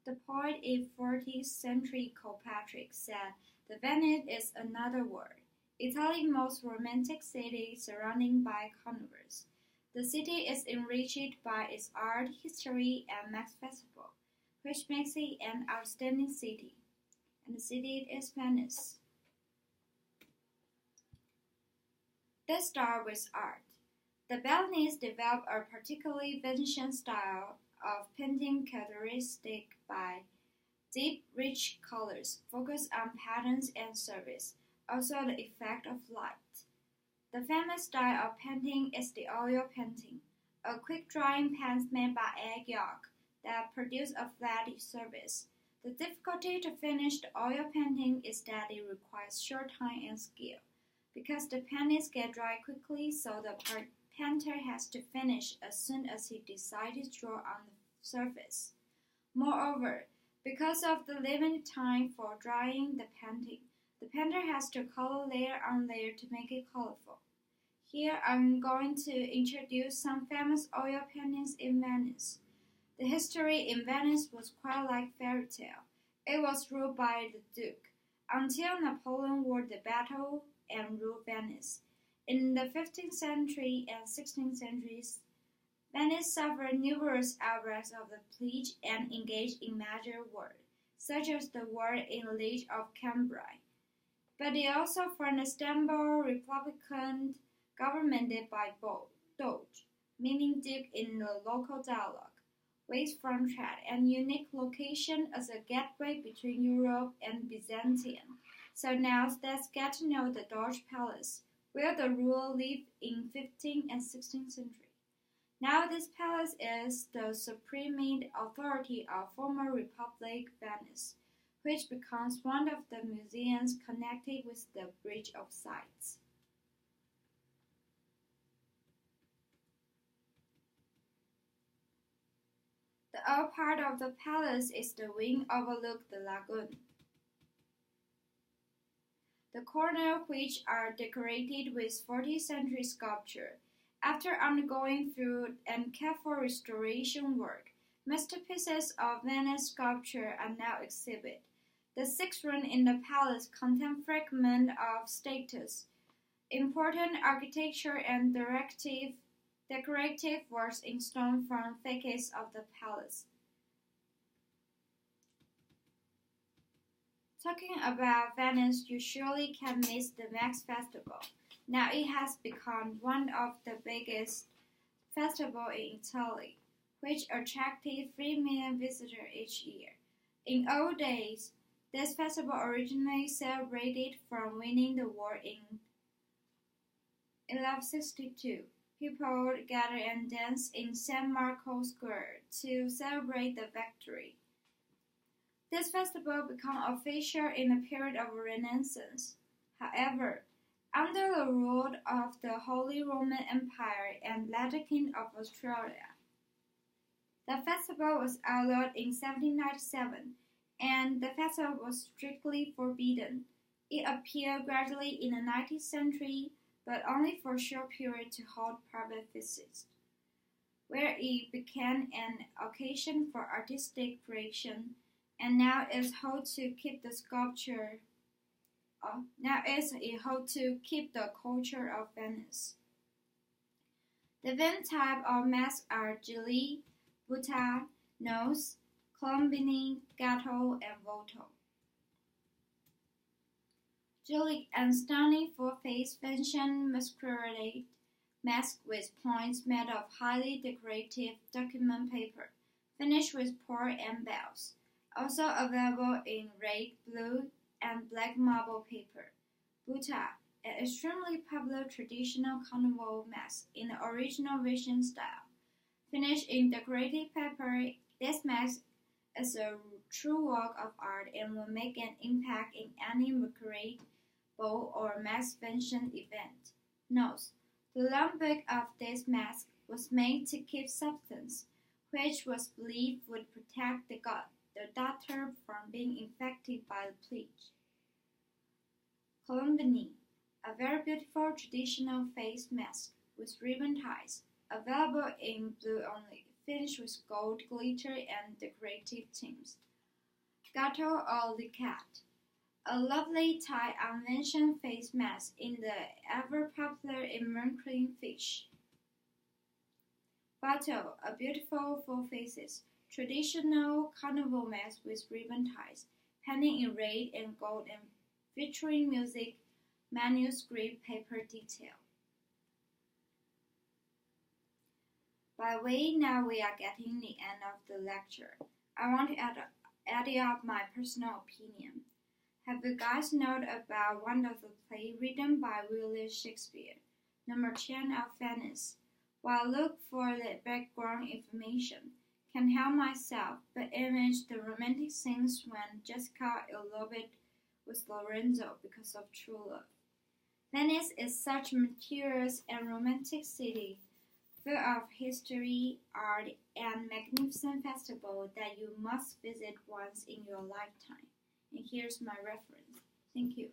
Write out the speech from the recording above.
The poet in 14th century Kilpatrick said, "The Venice is another world. Italy's most romantic city surrounded by carnivals. The city is enriched by its art, history, and mass festival, which makes it an outstanding city. And the city is Venice." Let's start with art. The Balinese developed a particularly Venetian style of painting characteristic by deep, rich colors, focus on patterns and service, also the effect of light. The famous style of painting is the oil painting, a quick-drying paint made by egg yolk that produces a flat surface. The difficulty to finish the oil painting is that it requires short time and skill, because the paintings get dry quickly, so the painter has to finish as soon as he decides to draw on the surface. Moreover, because of the limited time for drying the painter has to color layer on layer to make it colorful. Here I'm going to introduce some famous oil paintings in Venice. The history in Venice was quite like fairy tale. It was ruled by the Duke, until Napoleon won the battle and ruled Venice. In the 15th century and 16th centuries, Venice suffered numerous outbreaks of the plague and engaged in major wars, such as the war in the League of Cambrai. But it also formed a stable republican government by Doge, meaning Duke in the local dialogue, ways from trade, and unique location as a gateway between Europe and Byzantium. So now let's get to know the Doge Palace, where the ruler lived in 15th and 16th century. Now this palace is the supreme authority of former Republic Venice, which becomes one of the museums connected with the Bridge of Sighs. The upper part of the palace is the wing overlooking the lagoon. The corners, which are decorated with 14th century sculpture. After undergoing thorough and careful restoration work, masterpieces of Venice sculpture are now exhibited. The sixth room in the palace contains fragments of statues, important architecture, and decorative works in stone from facades of the palace. Talking about Venice, you surely can't miss the Max Festival. Now it has become one of the biggest festivals in Italy, which attracted 3 million visitors each year. In old days, this festival originally celebrated from winning the war in 1162. People gather and dance in San Marco Square to celebrate the victory. This festival became official in the period of Renaissance. However, under the rule of the Holy Roman Empire and later King of Australia, the festival was outlawed in 1797, and the festival was strictly forbidden. It appeared gradually in the 19th century, but only for a short period to hold private feasts, where it became an occasion for artistic creation, and now is held to keep the culture of Venice. The main type of masks are Gilly, Buta, Nose, Colombini, Gatto, and Volto. Gilly and stunning full-face Venetian masquerade mask with points made of highly decorative document paper, finished with pearl and bells. Also available in red, blue, and black marble paper. Buta, an extremely popular traditional carnival mask in the original Venetian style. Finished in decorative paper, this mask is a true work of art and will make an impact in any masquerade, ball, or masked Venetian event. Note: the long back of this mask was made to keep substance, which was believed would protect the daughter from being infected by the plague. Colombini, a very beautiful traditional face mask with ribbon ties, available in blue only, finished with gold glitter and decorative themes. Gato or the cat, a lovely Thai invention face mask in the ever-popular American fish. Bato, a beautiful full faces, traditional carnival mask with ribbon ties, painted in red and gold and featuring music, manuscript paper detail. By the way, now we are getting the end of the lecture. I want to add up my personal opinion. Have you guys known about one of the play written by William Shakespeare, The Merchant of Venice? While I look for the background information, can help myself but image the romantic scenes when Jessica eloped with Lorenzo because of true love. Venice is such a mysterious and romantic city, full of history, art, and magnificent festival that you must visit once in your lifetime. And here's my reference. Thank you.